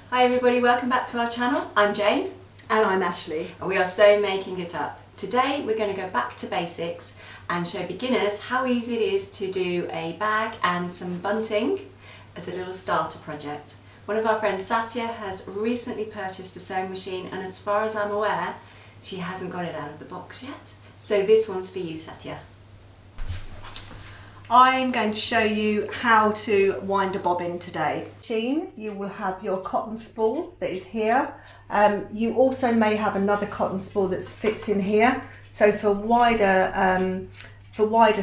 Hi everybody, welcome back to our channel. I'm Jane. And I'm Ashley. And we are so making it up. Today we're going to go back to basics and show beginners how easy it is to do a bag and some bunting as a little starter project. One of our friends, Satya, has recently purchased a sewing machine, and as far as I'm aware, she hasn't got it out of the box yet. So this one's for you, Satya. I'm going to show you how to wind a bobbin today. Machine, you will have your cotton spool that is here. You also may have another cotton spool that fits in here. So for wider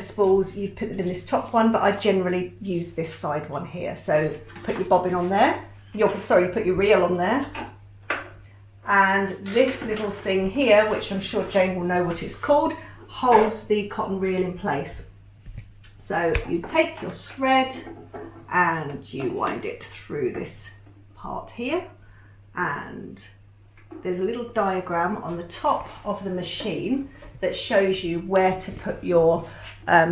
spools, you put them in this top one, but I generally use this side one here. So put your bobbin on there. Put your reel on there. And this little thing here, which I'm sure Jane will know what it's called, holds the cotton reel in place. So you take your thread and you wind it through this part here, and there's a little diagram on the top of the machine that shows you where to put your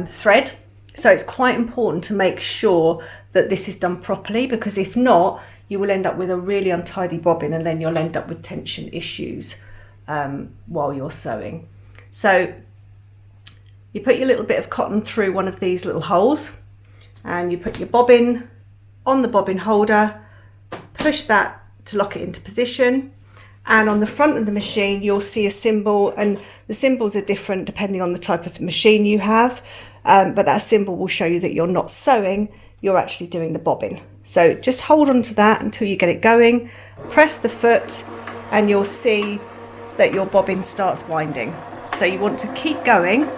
thread. So it's quite important to make sure that this is done properly, because if not, you will end up with a really untidy bobbin and then you'll end up with tension issues while you're sewing. So you put your little bit of cotton through one of these little holes and you put your bobbin on the bobbin holder, push that to lock it into position, and on the front of the machine you'll see a symbol, and the symbols are different depending on the type of machine you have, but that symbol will show you that you're not sewing, you're actually doing the bobbin. So just hold on to that until you get it going, press the foot, and you'll see that your bobbin starts winding. So you want to keep going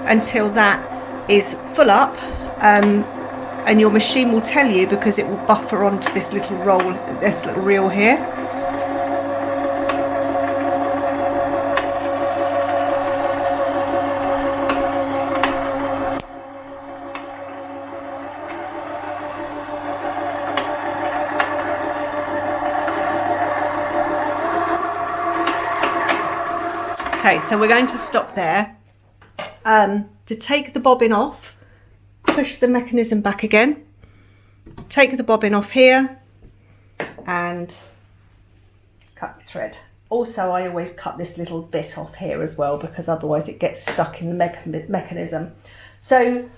until that is full up, and your machine will tell you, because it will buffer onto this little reel here. Okay, so we're going to stop there. To take the bobbin off, push the mechanism back again, take the bobbin off here and cut the thread. Also, I always cut this little bit off here as well, because otherwise it gets stuck in the mechanism. So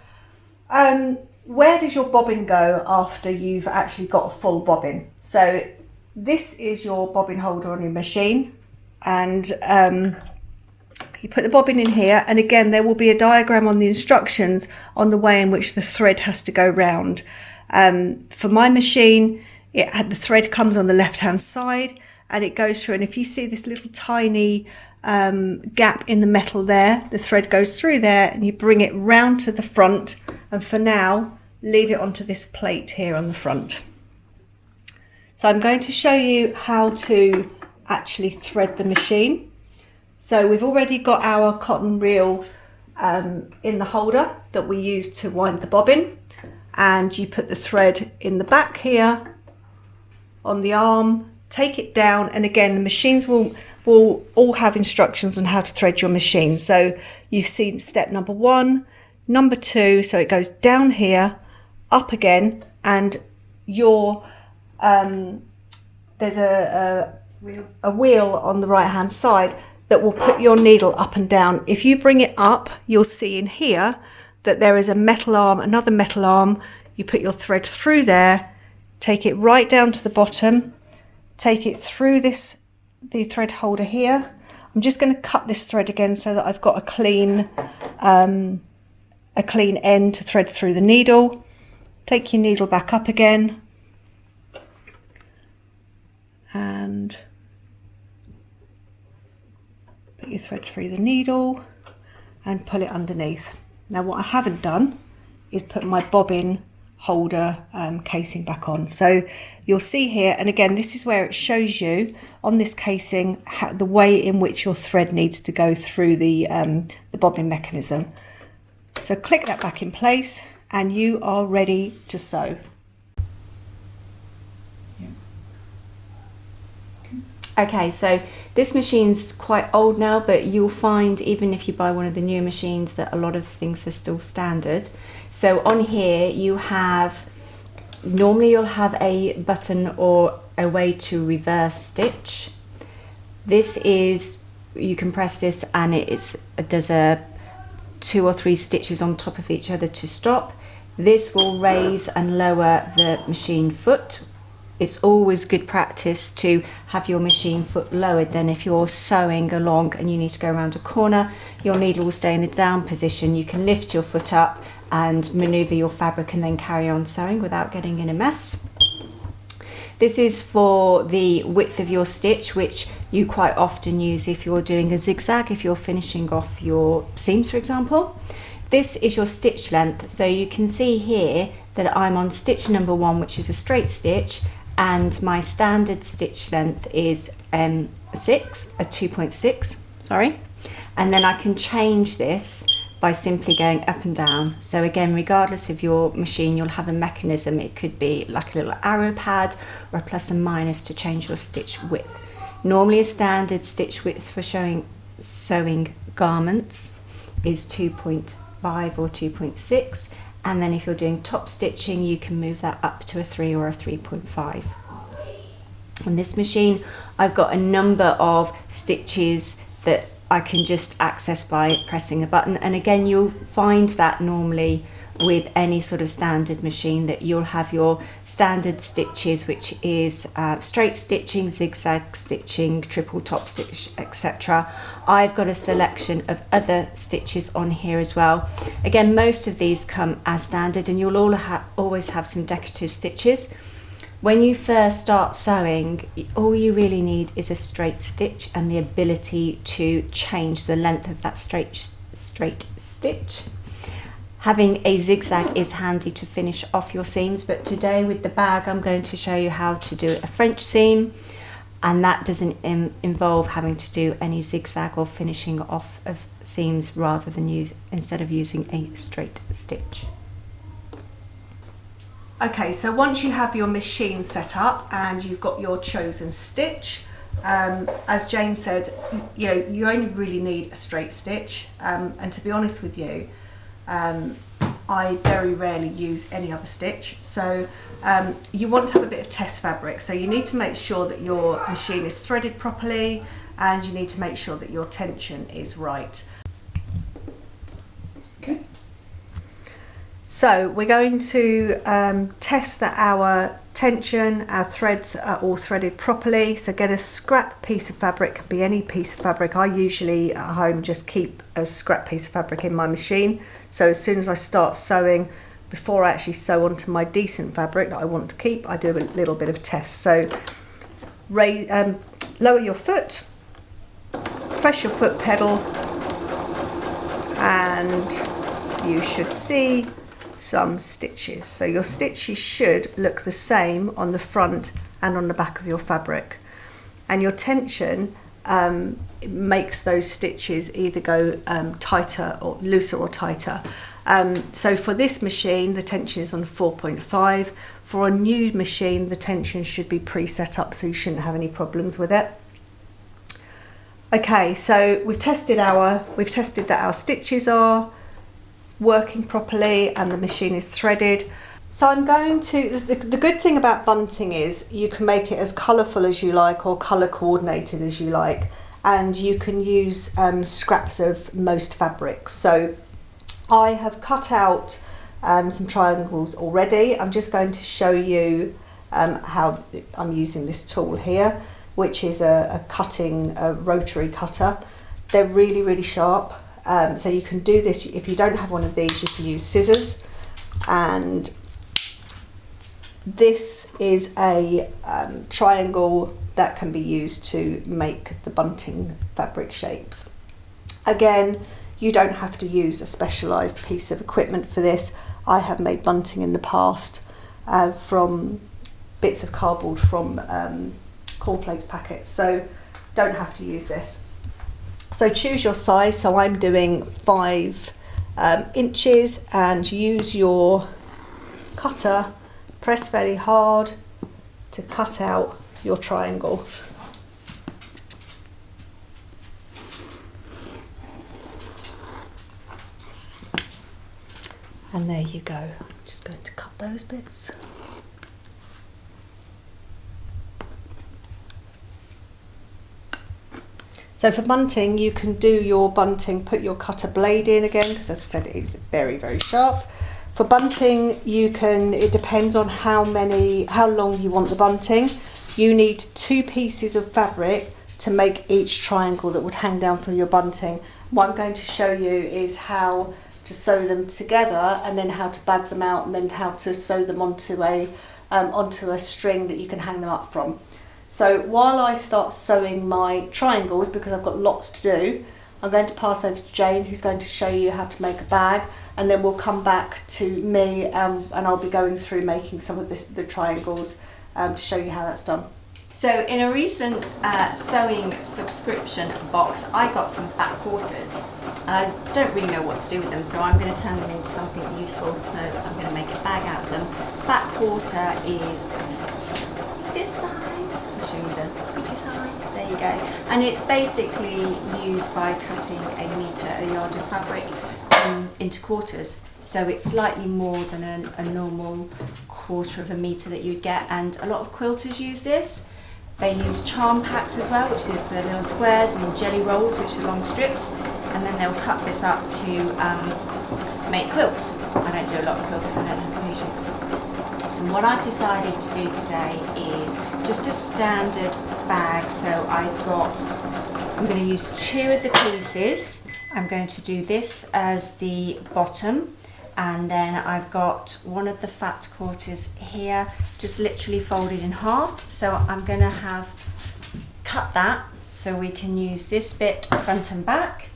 where does your bobbin go after you've actually got a full bobbin? So this is your bobbin holder on your machine, and you put the bobbin in here, and again there will be a diagram on the instructions on the way in which the thread has to go round. For my machine, the thread comes on the left hand side and it goes through, and if you see this little tiny gap in the metal there, the thread goes through there and you bring it round to the front, and for now leave it onto this plate here on the front. So I'm going to show you how to actually thread the machine. So we've already got our cotton reel in the holder that we use to wind the bobbin, and you put the thread in the back here on the arm, take it down, and again the machines will all have instructions on how to thread your machine. So you've seen step number 1, number 2, so it goes down here, up again, and there's a wheel on the right hand side that will put your needle up and down. If you bring it up, you'll see in here that there is a metal arm, another metal arm. You put your thread through there, take it right down to the bottom, take it through the thread holder here. I'm just going to cut this thread again so that I've got a clean end to thread through the needle. Take your needle back up again, and put your thread through the needle and pull it underneath. Now what I haven't done is put my bobbin holder casing back on. So you'll see here, and again this is where it shows you on this casing the way in which your thread needs to go through the bobbin mechanism. So click that back in place and you are ready to sew. Okay, so this machine's quite old now, but you'll find even if you buy one of the newer machines that a lot of things are still standard. So on here you have, normally you'll have a button or a way to reverse stitch. This is, you can press this and it does a 2 or 3 stitches on top of each other to stop. This will raise and lower the machine foot. It's always good practice to have your machine foot lowered. Then if you're sewing along and you need to go around a corner, your needle will stay in the down position. You can lift your foot up and maneuver your fabric and then carry on sewing without getting in a mess. This is for the width of your stitch, which you quite often use if you're doing a zigzag, if you're finishing off your seams, for example. This is your stitch length. So you can see here that I'm on stitch number 1, which is a straight stitch, and my standard stitch length is 2.6, sorry. And then I can change this by simply going up and down. So again, regardless of your machine, you'll have a mechanism. It could be like a little arrow pad or a plus and minus to change your stitch width. Normally a standard stitch width for sewing garments is 2.5 or 2.6, and then if you're doing top stitching, you can move that up to a 3 or a 3.5. On this machine, I've got a number of stitches that I can just access by pressing a button, and again, you'll find that normally with any sort of standard machine that you'll have your standard stitches, which is straight stitching, zigzag stitching, triple top stitch, etc. I've got a selection of other stitches on here as well. Again, most of these come as standard, and you'll always have some decorative stitches. When you first start sewing, all you really need is a straight stitch and the ability to change the length of that straight stitch. Having a zigzag is handy to finish off your seams, but today with the bag I'm going to show you how to do a French seam, and that doesn't involve having to do any zigzag or finishing off of seams rather than instead of using a straight stitch. Okay, so once you have your machine set up and you've got your chosen stitch, as Jane said, you only really need a straight stitch, and to be honest with you, I very rarely use any other stitch. So you want to have a bit of test fabric, so you need to make sure that your machine is threaded properly, and you need to make sure that your tension is right. Okay. So we're going to test that our tension, our threads are all threaded properly. So get a scrap piece of fabric, can be any piece of fabric. I usually at home just keep a scrap piece of fabric in my machine. So as soon as I start sewing, before I actually sew onto my decent fabric that I want to keep, I do a little bit of test. So lower your foot, press your foot pedal, and you should see some stitches. So your stitches should look the same on the front and on the back of your fabric, and your tension makes those stitches either go tighter or looser or tighter. So for this machine the tension is on 4.5. For a new machine the tension should be pre-set up, so you shouldn't have any problems with it. Okay, so we've tested that our stitches are working properly and the machine is threaded. So I'm going to, the good thing about bunting is you can make it as colourful as you like or colour coordinated as you like, and you can use scraps of most fabrics. So I have cut out some triangles already. I'm just going to show you how I'm using this tool here, which is a rotary cutter. They're really, really sharp. So you can do this, if you don't have one of these, you can use scissors. And this is a triangle that can be used to make the bunting fabric shapes. Again, you don't have to use a specialised piece of equipment for this. I have made bunting in the past from bits of cardboard from cornflakes packets, so don't have to use this. So choose your size, so I'm doing 5 inches, and use your cutter, press fairly hard to cut out your triangle. And there you go. I'm just going to cut those bits. So for bunting, you can do your bunting, put your cutter blade in again, because as I said, it is very, very sharp. For bunting, it depends on how long you want the bunting. You need 2 pieces of fabric to make each triangle that would hang down from your bunting. What I'm going to show you is how to sew them together, and then how to bag them out, and then how to sew them onto a string that you can hang them up from. So while I start sewing my triangles, because I've got lots to do, I'm going to pass over to Jane, who's going to show you how to make a bag, and then we'll come back to me, and I'll be going through making some of the triangles to show you how that's done. So in a recent sewing subscription box, I got some fat quarters. I don't really know what to do with them, so I'm going to turn them into something useful. So I'm going to make a bag out of them. Fat quarter is this size. I'll show you the pretty side. There you go. And it's basically used by cutting a yard of fabric into quarters. So it's slightly more than a normal quarter of a metre that you'd get, and a lot of quilters use this. They use charm packs as well, which is the little squares, and jelly rolls, which are long strips, and then they'll cut this up to make quilts. I don't do a lot of quilting, I don't have patience. So what I've decided to do today is just a standard bag. So I'm going to use 2 of the pieces. I'm going to do this as the bottom, and then I've got one of the fat quarters here, just literally folded in half. So I'm going to have cut that so we can use this bit front and back.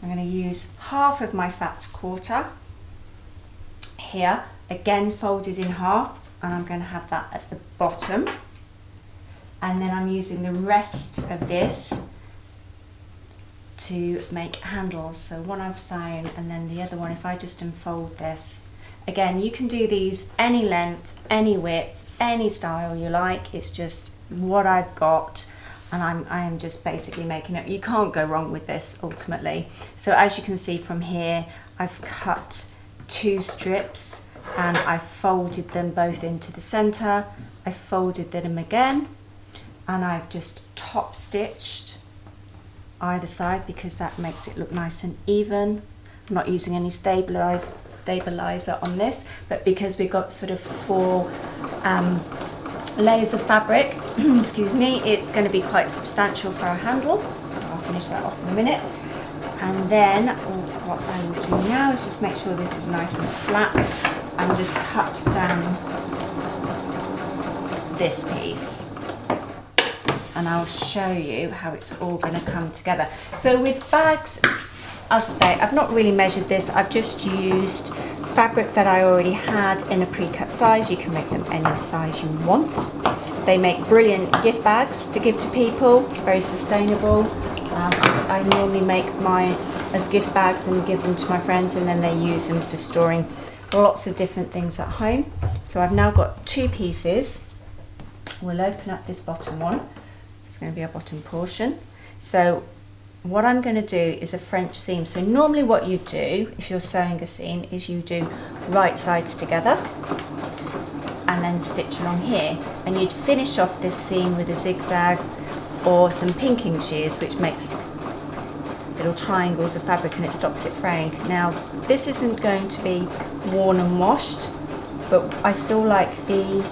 I'm going to use half of my fat quarter here, again folded in half, and I'm going to have that at the bottom. And then I'm using the rest of this to make handles. So one I've sewn, and then the other one, if I just unfold this, again, you can do these any length, any width, any style you like. It's just what I've got, and I am just basically making it. You can't go wrong with this ultimately. So as you can see from here, I've cut 2 strips and I folded them both into the center. I folded them again, and I've just top stitched either side because that makes it look nice and even. I'm not using any stabilizer on this, but because we've got sort of 4 layers of fabric, excuse me, it's going to be quite substantial for our handle. So I'll finish that off in a minute. And then what I will do now is just make sure this is nice and flat, and just cut down this piece. And I'll show you how it's all going to come together. So with bags, as I say, I've not really measured this. I've just used fabric that I already had in a pre-cut size. You can make them any size you want. They make brilliant gift bags to give to people, very sustainable. I normally make mine as gift bags and give them to my friends, and then they use them for storing lots of different things at home. So I've now got 2 pieces. We'll open up this bottom one. It's going to be our bottom portion. So what I'm going to do is a French seam. So normally what you do if you're sewing a seam is you do right sides together and then stitch along here, and you'd finish off this seam with a zigzag or some pinking shears, which makes little triangles of fabric and it stops it fraying. Now this isn't going to be worn and washed, but I still like the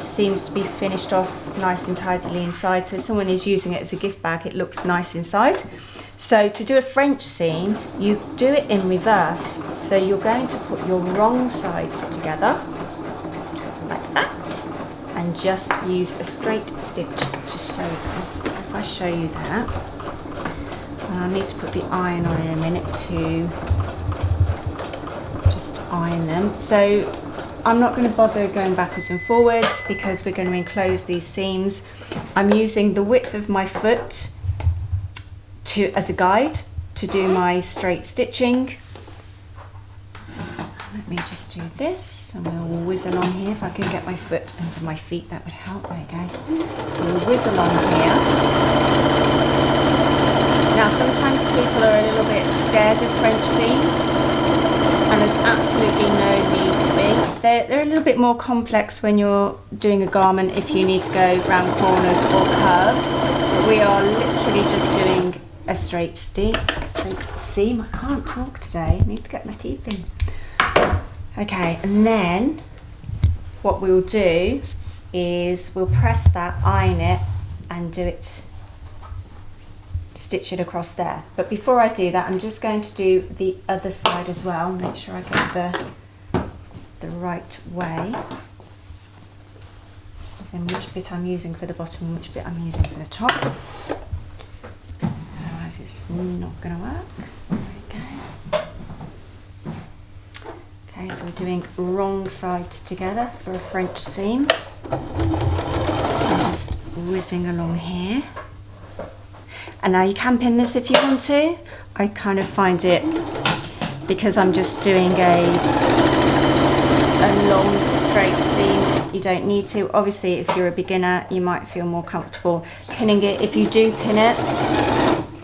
seams to be finished off nice and tidily inside, so if someone is using it as a gift bag, it looks nice inside. So to do a French seam, you do it in reverse. So you're going to put your wrong sides together like that, and just use a straight stitch to sew them. So if I show you that, and I need to put the iron on in a minute to just iron them. So I'm not going to bother going backwards and forwards because we're going to enclose these seams. I'm using the width of my foot as a guide to do my straight stitching. Let me just do this, and we'll whizzle on here. If I can get my foot under my feet, that would help. There you go. So we'll whizzle on here. Now sometimes people are a little bit scared of French seams. and there's absolutely no need to be. They're a little bit more complex when you're doing a garment if you need to go round corners or curves, but we are literally just doing a straight seam. I can't talk today, I need to get my teeth in. Okay, and then what we'll do is we'll press that, iron it, and do it, stitch it across there. But before I do that, I'm just going to do the other side as well, make sure I get the right way. As in which bit I'm using for the bottom and which bit I'm using for the top. Otherwise it's not going to work. There we go. Okay, so we're doing wrong sides together for a French seam. I'm just whizzing along here. And now you can pin this if you want to. I kind of find it, because I'm just doing a long straight seam, you don't need to. Obviously if you're a beginner you might feel more comfortable pinning it. If you do pin it,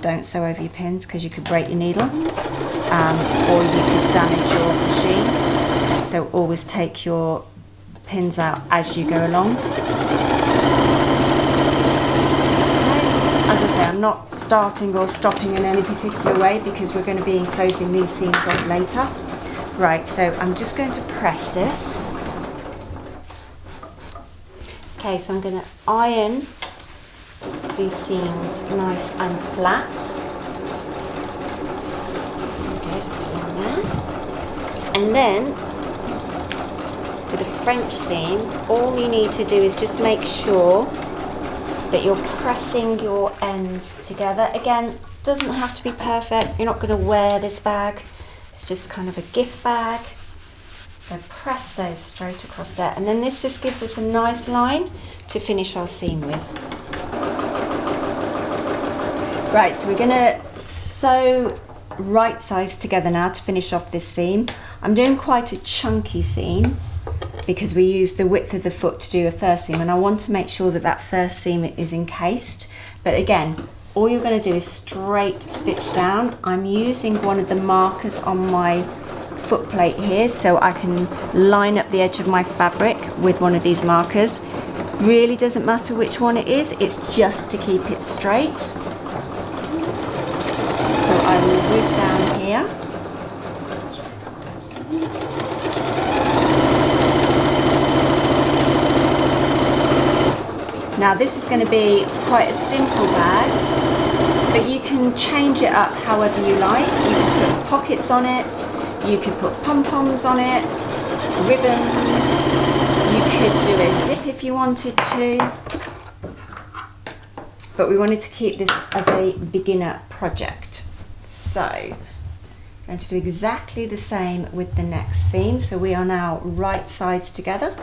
don't sew over your pins because you could break your needle, or you could damage your machine. So always take your pins out as you go along. As I say, I'm not starting or stopping in any particular way because we're going to be enclosing these seams off later. Right, so I'm just going to press this. Okay, so I'm going to iron these seams nice and flat. Okay, just one there. And then, with a French seam, all you need to do is just make sure that you're pressing your ends together. Again, doesn't have to be perfect. You're not going to wear this bag. It's just kind of a gift bag. So press those straight across there. And then this just gives us a nice line to finish our seam with. Right, so we're going to sew right sides together now to finish off this seam. I'm doing quite a chunky seam because we use the width of the foot to do a first seam, and I want to make sure that that first seam is encased. But again, all you're going to do is straight stitch down. I'm using one of the markers on my foot plate here so I can line up the edge of my fabric with one of these markers. Really doesn't matter which one it is, it's just to keep it straight. So I will whiz down here. Now this is going to be quite a simple bag, but you can change it up however you like. You can put pockets on it, you could put pom-poms on it, ribbons, you could do a zip if you wanted to. But we wanted to keep this as a beginner project. So I'm going to do exactly the same with the next seam. So we are now right sides together,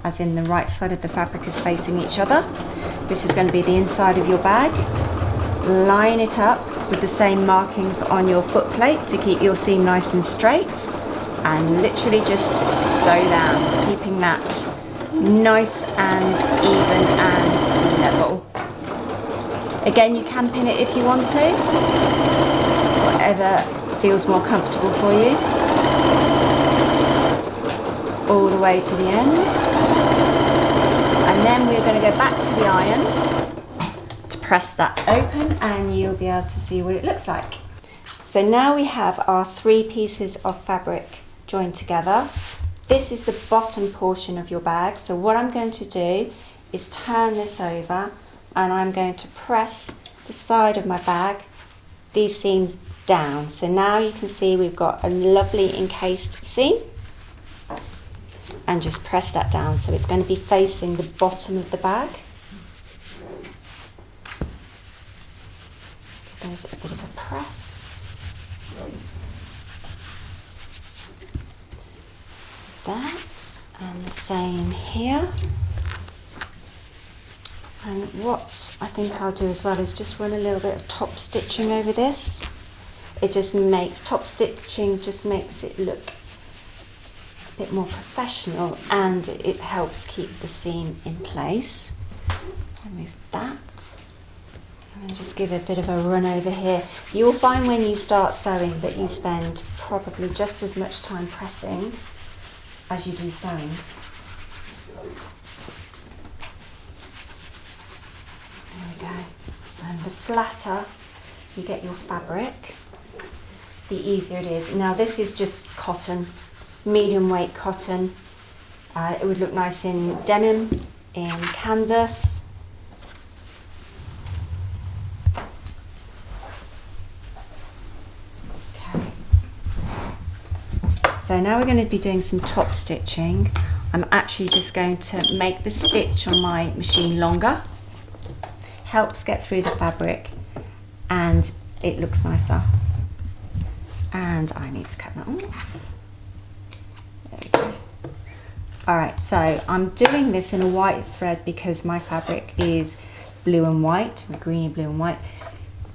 as in the right side of the fabric is facing each other. This is going to be the inside of your bag. Line it up with the same markings on your foot plate to keep your seam nice and straight, and literally just sew down, keeping that nice and even and level. Again, you can pin it if you want to, whatever feels more comfortable for you. All the way to the end, and then we're going to go back to the iron to press that open, and you'll be able to see what it looks like. So now we have our 3 pieces of fabric joined together. This is the bottom portion of your bag, so what I'm going to do is turn this over and I'm going to press the side of my bag, these seams down. So now you can see we've got a lovely encased seam. And just press that down, so it's going to be facing the bottom of the bag. Let's give those a bit of a press. There, and the same here. And what I think I'll do as well is just run a little bit of top stitching over this. It just makes, top stitching just makes it look bit more professional, and it helps keep the seam in place. Remove that, I'm going to just give it a bit of a run over here. You'll find when you start sewing that you spend probably just as much time pressing as you do sewing. There we go. And the flatter you get your fabric, the easier it is. Now this is just cotton, medium weight cotton. It would look nice in denim, in canvas. Okay. So now we're going to be doing some top stitching. I'm actually just going to make the stitch on my machine longer. Helps get through the fabric and it looks nicer. And I need to cut that off. There we go. Alright, so I'm doing this in a white thread because my fabric is blue and white, or greeny blue and white.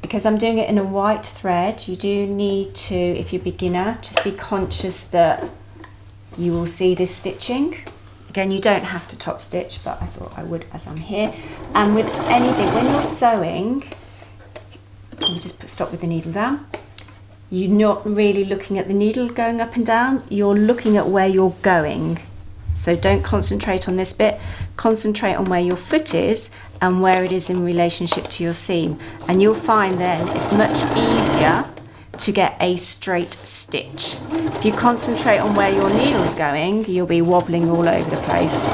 Because I'm doing it in a white thread, you do need to, if you're a beginner, just be conscious that you will see this stitching. Again, you don't have to top stitch, but I thought I would as I'm here. And with anything, when you're sewing, you just stop with the needle down. You're not really looking at the needle going up and down, you're looking at where you're going. So don't concentrate on this bit, concentrate on where your foot is and where it is in relationship to your seam. And you'll find then it's much easier to get a straight stitch. If you concentrate on where your needle's going, you'll be wobbling all over the place.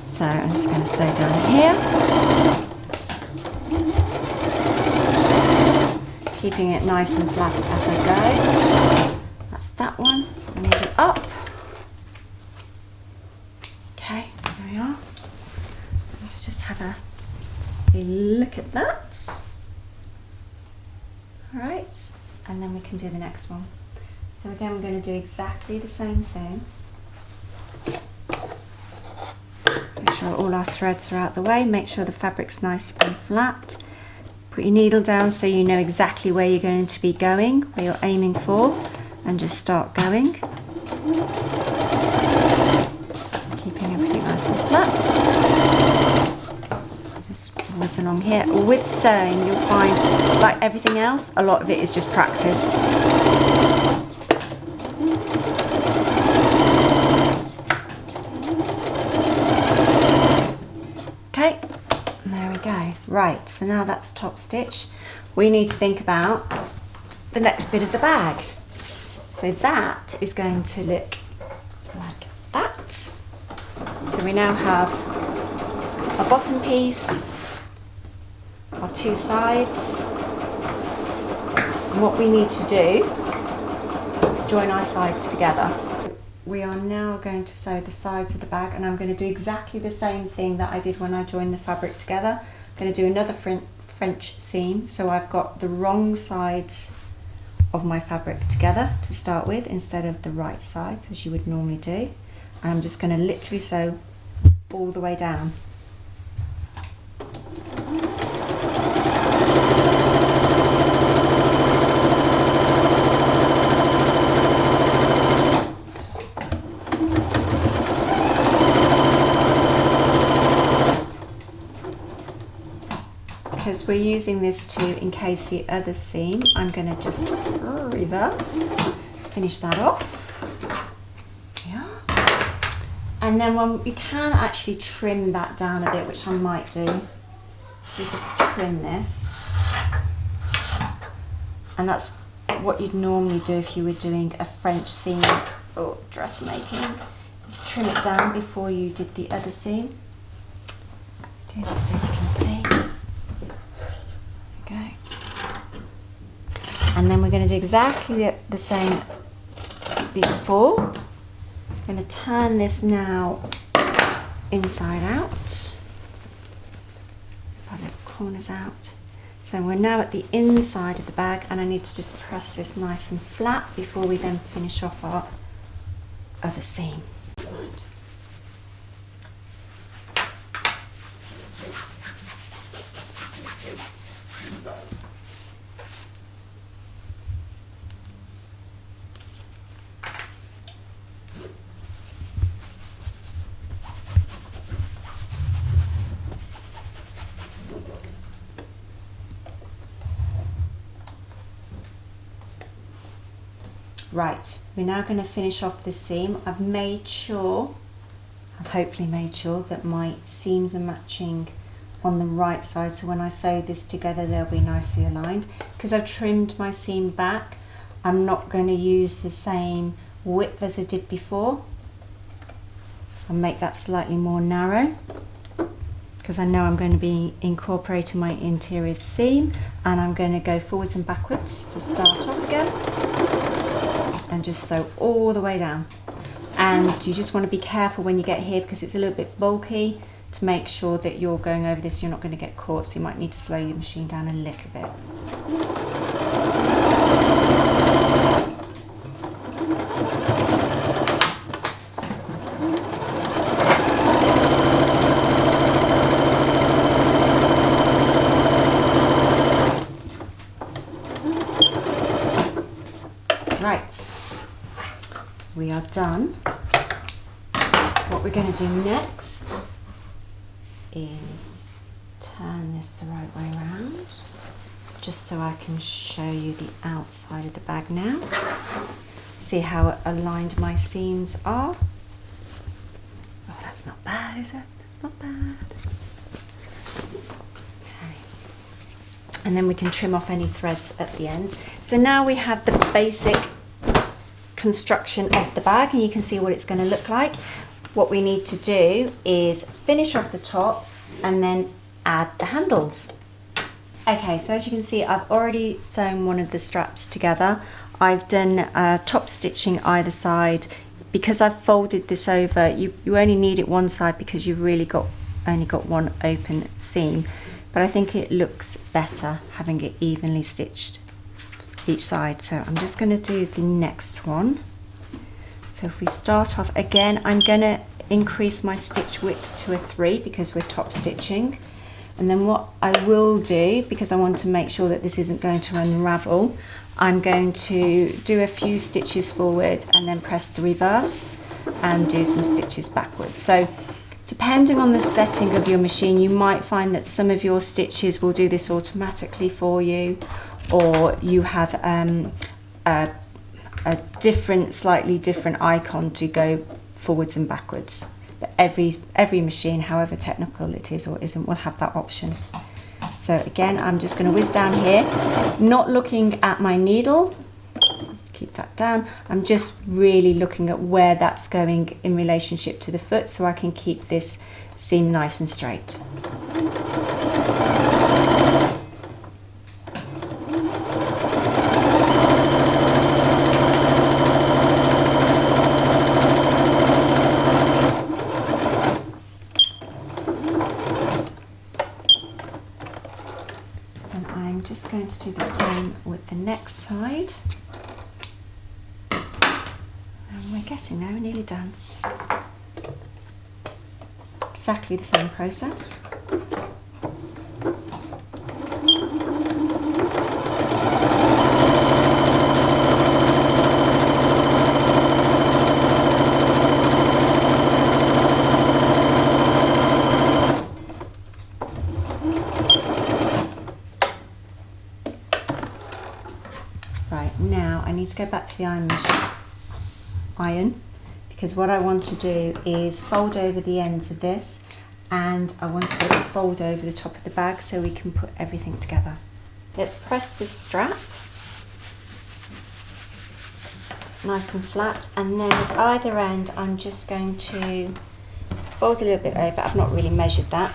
So I'm just going to sew down here. Keeping it nice and flat as I go. That's that one. Needle up. Okay, there we are. Let's just have a look at that. Alright, and then we can do the next one. So again, we're going to do exactly the same thing. Make sure all our threads are out the way, make sure the fabric's nice and flat. Put your needle down so you know exactly where you're going to be going, where you're aiming for, and just start going. Keeping everything nice and flat. Just whiz along here. With sewing, you'll find, like everything else, a lot of it is just practice. Okay. There we go. Right, so now that's top stitch. We need to think about the next bit of the bag. So that is going to look like that. So we now have a bottom piece, our two sides. And what we need to do is join our sides together. We are now going to sew the sides of the bag, and I'm going to do exactly the same thing that I did when I joined the fabric together. I'm going to do another French seam, so I've got the wrong sides of my fabric together to start with instead of the right sides as you would normally do. And I'm just going to literally sew all the way down. Because we're using this to encase the other seam, I'm going to just reverse, finish that off. Yeah. And then when you can actually trim that down a bit, which I might do. You just trim this. And that's what you'd normally do if you were doing a French seam or dressmaking. Just trim it down before you did the other seam. Do this so you can see. Okay. And then we're going to do exactly the same before. I'm going to turn this now inside out. Pull the corners out. So we're now at the inside of the bag, and I need to just press this nice and flat before we then finish off our other seam. Right, we're now going to finish off this seam. I've hopefully made sure that my seams are matching on the right side, so when I sew this together they'll be nicely aligned. Because I've trimmed my seam back, I'm not going to use the same width as I did before. I'll make that slightly more narrow because I know I'm going to be incorporating my interior seam, and I'm going to go forwards and backwards to start off again and just sew all the way down. And you just want to be careful when you get here because it's a little bit bulky, to make sure that you're going over this, you're not going to get caught, so you might need to slow your machine down a little bit. Right, we are done. What we're going to do next is turn this the right way around, just so I can show you the outside of the bag now. See how aligned my seams are? Oh, that's not bad, is it? That's not bad. Okay. And then we can trim off any threads at the end. So now we have the basic construction of the bag, and you can see what it's going to look like. What we need to do is finish off the top and then add the handles. Okay, so as you can see, I've already sewn one of the straps together. I've done top stitching either side. Because I've folded this over, you only need it one side because you've really only got one open seam. But I think it looks better having it evenly stitched each side. So I'm just going to do the next one. So if we start off again, I'm going to increase my stitch width to a 3 because we're top stitching. And then what I will do, because I want to make sure that this isn't going to unravel, I'm going to do a few stitches forward and then press the reverse and do some stitches backwards. So depending on the setting of your machine, you might find that some of your stitches will do this automatically for you, or you have a different, slightly different icon to go forwards and backwards. But every machine, however technical it is or isn't, will have that option. So again, I'm just going to whiz down here, not looking at my needle. Let's keep that down. I'm just really looking at where that's going in relationship to the foot, so I can keep this seam nice and straight. Going to do the same with the next side, and we're getting there, we're nearly done. Exactly the same process. Now I need to go back to the iron, because what I want to do is fold over the ends of this, and I want to fold over the top of the bag so we can put everything together. Let's press this strap nice and flat, and then at either end I'm just going to fold a little bit over. I've not really measured that.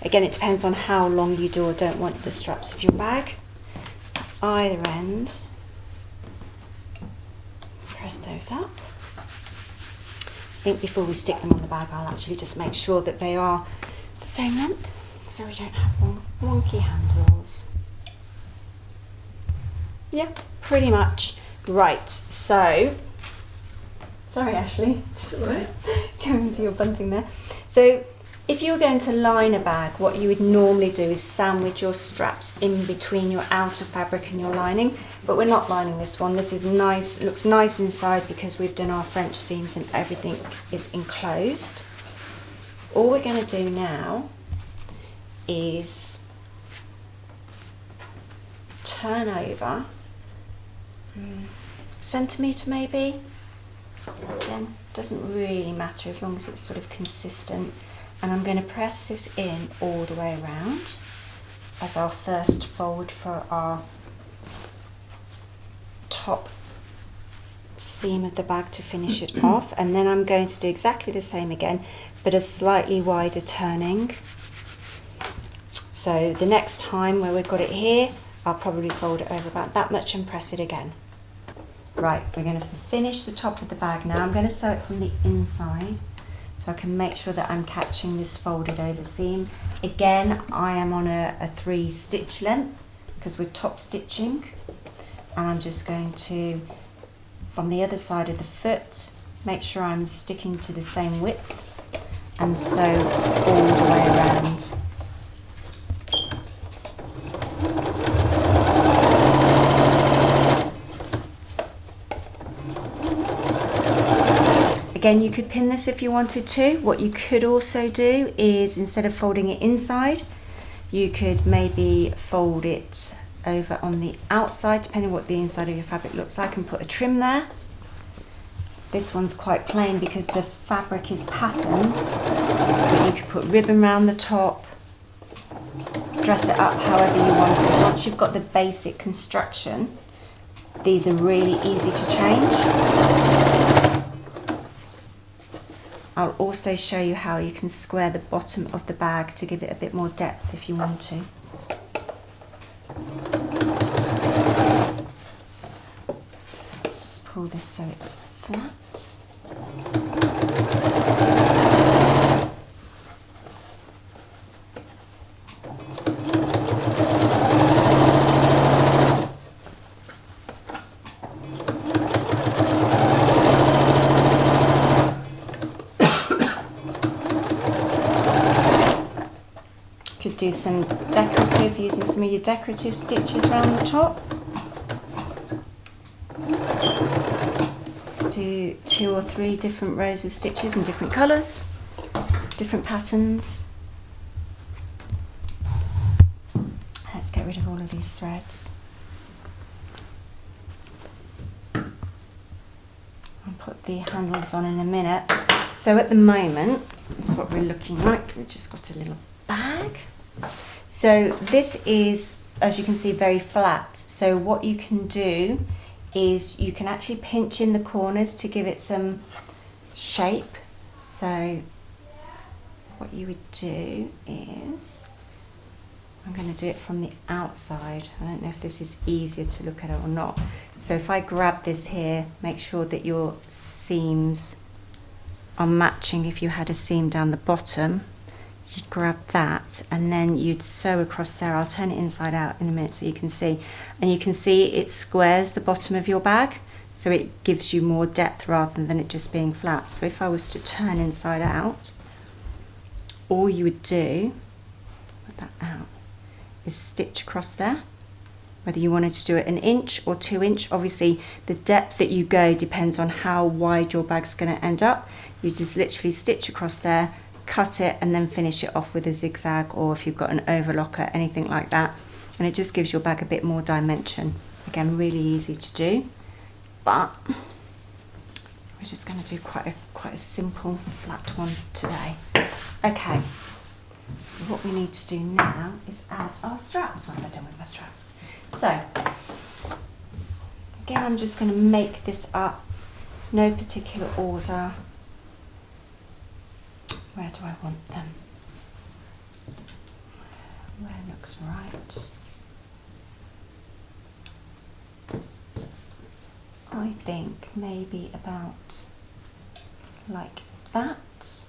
Again, it depends on how long you do or don't want the straps of your bag. Either end, press those up. I think before we stick them on the bag, I'll actually just make sure that they are the same length so we don't have wonky handles. Yeah, pretty much. Right, so, sorry Ashley, just going to your bunting there. So if you were going to line a bag, what you would normally do is sandwich your straps in between your outer fabric and your lining, but we're not lining this one. This is nice, it looks nice inside because we've done our French seams and everything is enclosed. All we're going to do now is turn over. centimetre maybe. Again, doesn't really matter as long as it's sort of consistent. And I'm going to press this in all the way around as our first fold for our top seam of the bag to finish it off. And then I'm going to do exactly the same again, but a slightly wider turning. So the next time where we've got it here, I'll probably fold it over about that much and press it again. Right, we're going to finish the top of the bag now. I'm going to sew it from the inside so I can make sure that I'm catching this folded over seam. Again, I am on a 3 stitch length because we're top stitching, and I'm just going to, from the other side of the foot, make sure I'm sticking to the same width and sew all the way around. Again, you could pin this if you wanted to. What you could also do is, instead of folding it inside, you could maybe fold it over on the outside, depending on what the inside of your fabric looks like, and put a trim there. This one's quite plain because the fabric is patterned, but you could put ribbon around the top, dress it up however you want it. Once you've got the basic construction, these are really easy to change. I'll also show you how you can square the bottom of the bag to give it a bit more depth if you want to. Let's just pull this so it's flat. Could do some decorative, using some of your decorative stitches around the top. Do 2 or 3 different rows of stitches in different colours, different patterns. Let's get rid of all of these threads. I'll put the handles on in a minute. So at the moment, that's what we're looking like. We've just got a little bag. So this is, as you can see, very flat. So what you can do is you can actually pinch in the corners to give it some shape. So what you would do is, I'm going to do it from the outside. I don't know if this is easier to look at it or not. So if I grab this here, make sure that your seams are matching. If you had a seam down the bottom, you'd grab that and then you'd sew across there. I'll turn it inside out in a minute so you can see. And you can see it squares the bottom of your bag, so it gives you more depth rather than it just being flat. So if I was to turn inside out, all you would do, put that out, is stitch across there. Whether you wanted to do it 1 inch or 2 inch, obviously the depth that you go depends on how wide your bag's going to end up. You just literally stitch across there, cut it, and then finish it off with a zigzag, or if you've got an overlocker, anything like that, and it just gives your bag a bit more dimension. Again, really easy to do, but we're just going to do quite a simple flat one today. Okay, so what we need to do now is add our straps. What have I done with my straps? So again, I'm just going to make this up, no particular order. Where do I want them? Where looks right? I think maybe about like that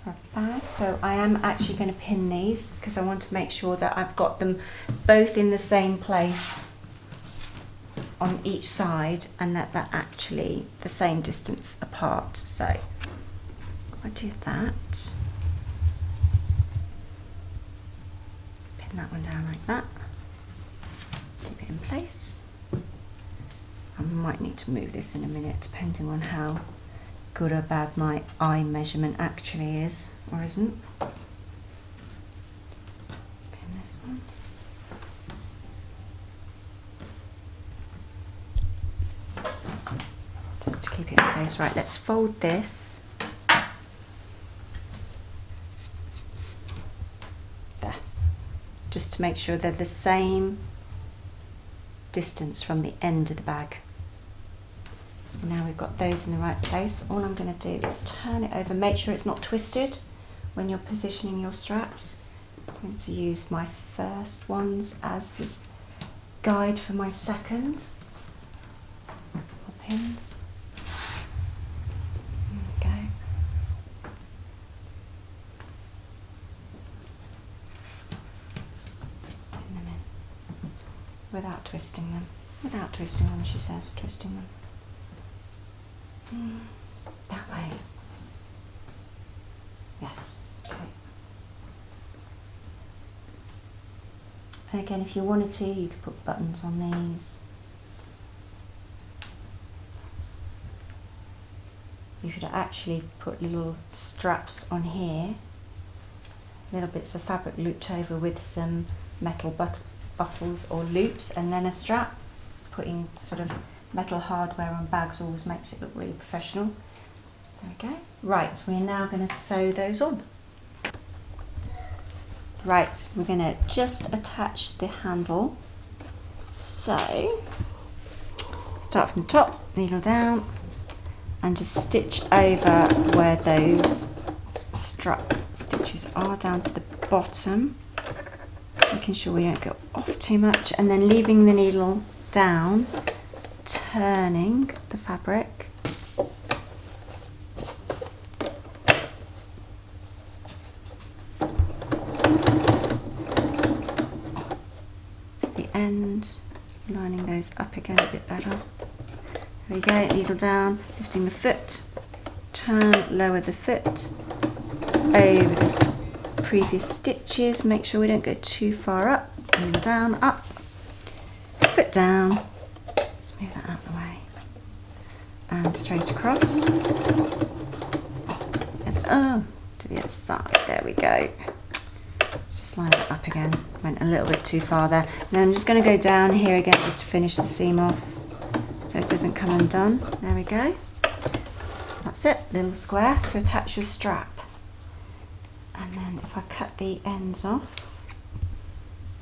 for a bag. So I am actually going to pin these because I want to make sure that I've got them both in the same place on each side and that they're actually the same distance apart. So I do that, pin that one down like that, keep it in place. I might need to move this in a minute depending on how good or bad my eye measurement actually is or isn't. Pin this one. place. Right, let's fold this. There. Just to make sure they're the same distance from the end of the bag. Now we've got those in the right place. All I'm going to do is turn it over. Make sure it's not twisted when you're positioning your straps. I'm going to use my first ones as this guide for my second. Or pins. There we go. Pin them in without twisting them. Without twisting them, she says, twisting them. That way. Yes. Okay. And again, if you wanted to, you could put buttons on these. You could actually put little straps on here, little bits of fabric looped over with some metal buckles or loops, and then a strap. Putting sort of metal hardware on bags always makes it look really professional. There we go. Right, so we're now going to sew those on. Right, we're going to just attach the handle. So, start from the top, needle down, and just stitch over where those strap stitches are down to the bottom, making sure we don't go off too much, and then leaving the needle down, turning the fabric to the end, lining those up again a bit better. There we go, needle down, lifting the foot, turn, lower the foot over the previous stitches, make sure we don't go too far up, needle down, up, foot down, smooth that out of the way, and straight across, and to the other side, there we go. Let's just line that up again, went a little bit too far there. Now I'm just going to go down here again just to finish the seam off so it doesn't come undone. There we go, that's it, little square to attach your strap. And then if I cut the ends off,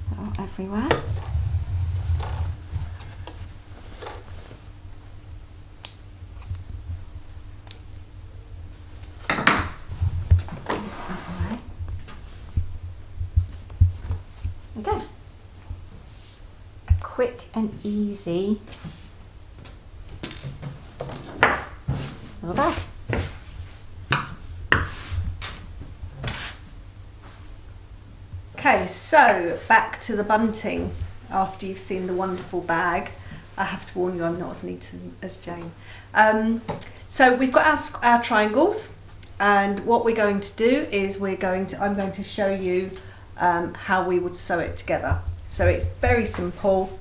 they're all everywhere. Okay, a quick and easy little bag. Okay, so back to the bunting. After you've seen the wonderful bag, I have to warn you, I'm not as neat as Jane. So we've got our triangles, and what we're going to do is I'm going to show you how we would sew it together. So it's very simple.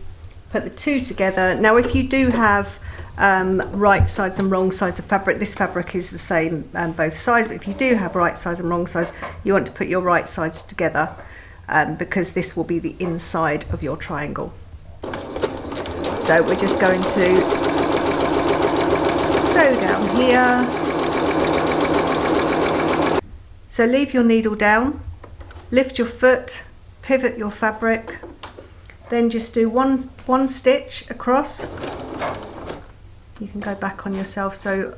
Put the two together. Now if you do have right sides and wrong sides of fabric, this fabric is the same both sides, but if you do have right sides and wrong sides, you want to put your right sides together because this will be the inside of your triangle. So we're just going to sew down here. So leave your needle down, lift your foot, pivot your fabric, then just do one stitch across. You can go back on yourself, so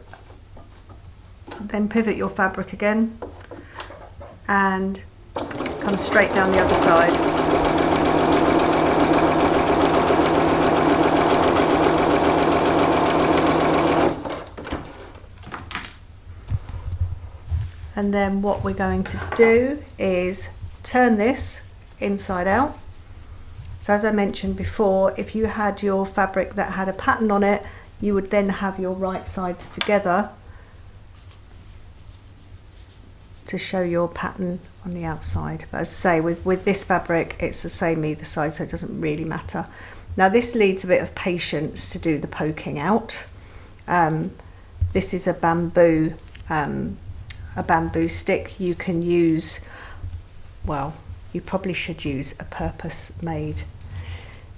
then pivot your fabric again and come straight down the other side. And then what we're going to do is turn this inside out. So as I mentioned before, if you had your fabric that had a pattern on it, you would then have your right sides together to show your pattern on the outside. But as I say, with this fabric, it's the same either side, so it doesn't really matter. Now this needs a bit of patience to do the poking out. This is a bamboo stick. You can use, well, you probably should use a purpose-made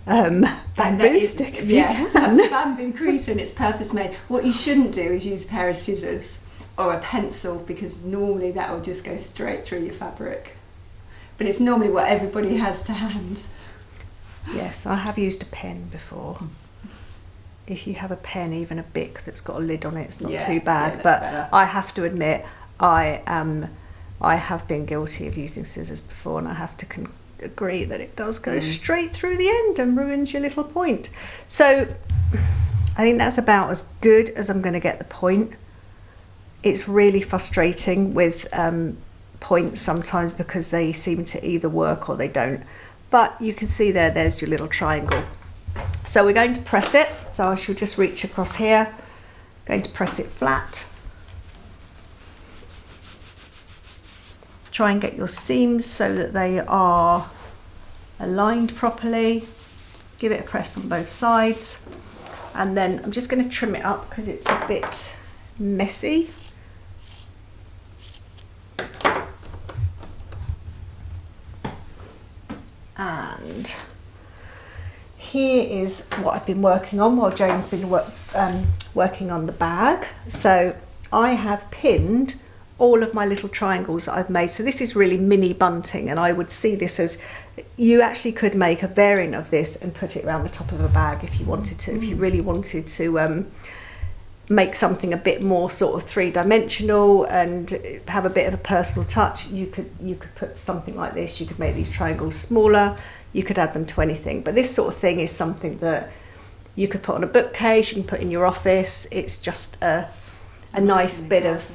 bamboo stick if you yes, can. that's a bamboo crease and it's purpose made. What you shouldn't do is use a pair of scissors or a pencil, because normally that will just go straight through your fabric. But it's normally what everybody has to hand. Yes, I have used a pen before. If you have a pen, even a Bic that's got a lid on it, it's not too bad. Yeah, but better. I have to admit, I have been guilty of using scissors before, and I have to agree that it does go straight through the end and ruins your little point. So I think that's about as good as I'm going to get the point. It's really frustrating with points sometimes because they seem to either work or they don't. But you can see there's your little triangle. So we're going to press it. So I shall just reach across here, going to press it flat. Try and get your seams so that they are aligned properly. Give it a press on both sides. And then I'm just going to trim it up because it's a bit messy. And here is what I've been working on while Jane's been working on the bag. So I have pinned all of my little triangles that I've made. So this is really mini bunting, and I would see this as, you actually could make a variant of this and put it around the top of a bag if you wanted to. If you really wanted to make something a bit more sort of three-dimensional and have a bit of a personal touch, you could put something like this. You could make these triangles smaller, you could add them to anything. But this sort of thing is something that you could put on a bookcase, you can put in your office. It's just a nice bit of,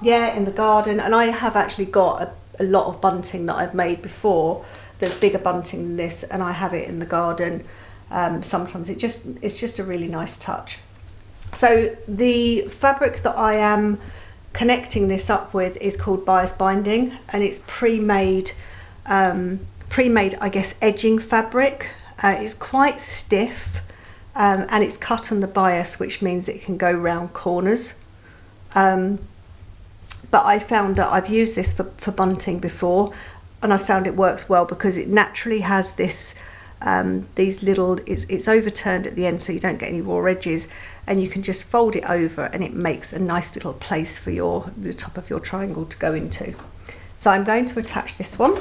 in the garden. And I have actually got a lot of bunting that I've made before. There's bigger bunting than this, and I have it in the garden. Sometimes it's just a really nice touch. So the fabric that I am connecting this up with is called bias binding, and it's pre-made, I guess, edging fabric. It's quite stiff, and it's cut on the bias, which means it can go round corners. But I found that I've used this for bunting before, and I found it works well because it naturally has this, these little, it's overturned at the end so you don't get any raw edges, and you can just fold it over and it makes a nice little place for the top of your triangle to go into. So I'm going to attach this one,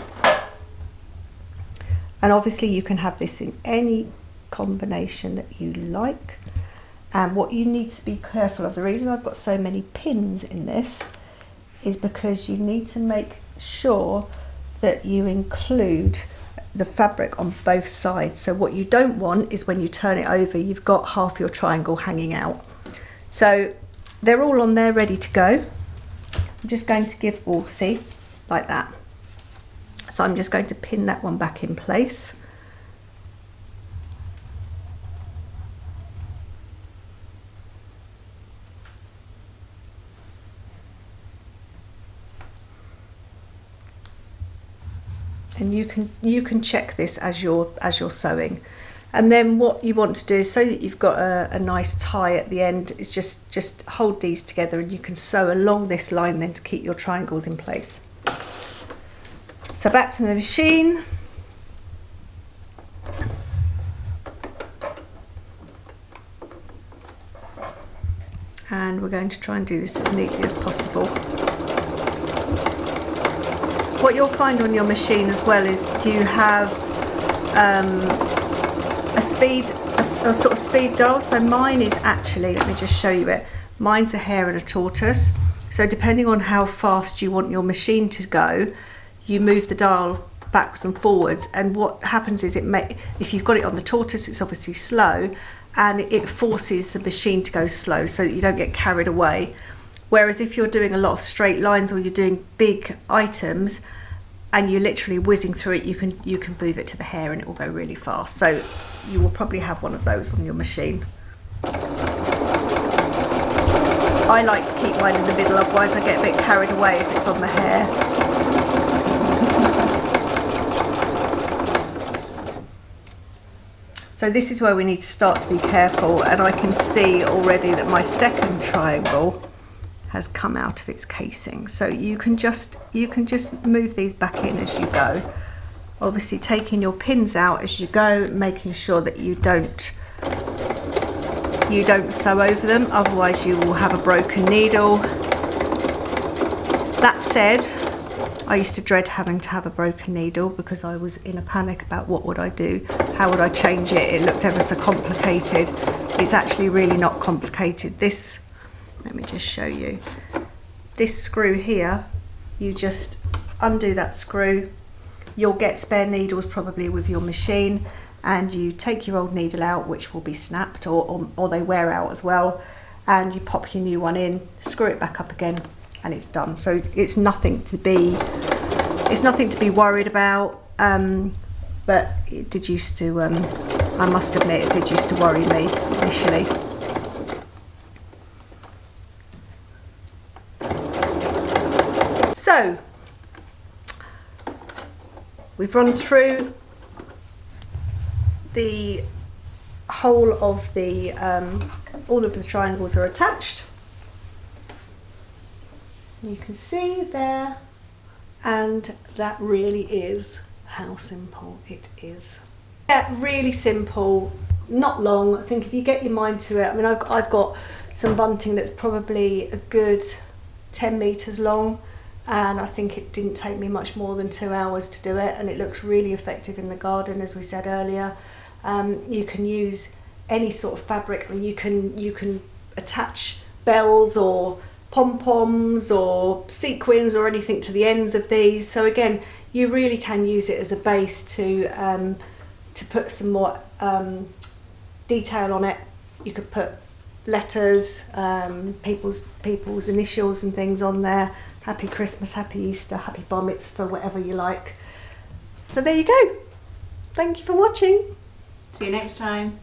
and obviously you can have this in any combination that you like. And what you need to be careful of, the reason I've got so many pins in this is because you need to make sure that you include the fabric on both sides. So what you don't want is when you turn it over, you've got half your triangle hanging out. So they're all on there ready to go. I'm just going to give, see, like that. So I'm just going to pin that one back in place. And you can check this as you're sewing. And then what you want to do, so that you've got a nice tie at the end, is just hold these together, and you can sew along this line then to keep your triangles in place. So back to the machine. And we're going to try and do this as neatly as possible. What you'll find on your machine as well is you have a sort of speed dial. So mine is actually, let me just show you it. Mine's a hare and a tortoise. So depending on how fast you want your machine to go, you move the dial backwards and forwards. And what happens is if you've got it on the tortoise, it's obviously slow, and it forces the machine to go slow so that you don't get carried away. Whereas if you're doing a lot of straight lines or you're doing big items and you're literally whizzing through it, you can move it to the hare and it will go really fast. So you will probably have one of those on your machine. I like to keep mine in the middle, otherwise I get a bit carried away if it's on the hare. So this is where we need to start to be careful, and I can see already that my second triangle has come out of its casing. So you can just move these back in as you go. obviously taking your pins out as you go, making sure that you don't sew over them, otherwise you will have a broken needle. That said, I used to dread having to have a broken needle because I was in a panic about what would I do, how would I change it. It looked ever so complicated. It's actually really not complicated. This, let me just show you. This screw here, you just undo that screw. You'll get spare needles probably with your machine, and you take your old needle out, which will be snapped or they wear out as well, and you pop your new one in, screw it back up again, and it's done. So it's nothing to be worried about, but it did used to, I must admit, it did used to worry me initially. So we've run through the whole of the, all of the triangles are attached. You can see there, and that really is how simple it is. Yeah, really simple, not long. I think if you get your mind to it, I mean, I've got some bunting that's probably a good 10 meters long, and I think it didn't take me much more than 2 hours to do it, and it looks really effective in the garden, as we said earlier. You can use any sort of fabric. I mean, you can attach bells or pom-poms or sequins or anything to the ends of these. So again, you really can use it as a base to put some more detail on it. You could put letters, people's initials and things on there. Happy Christmas, Happy Easter, Happy Bar Mitzvah, whatever you like. So there you go. Thank you for watching. See you next time.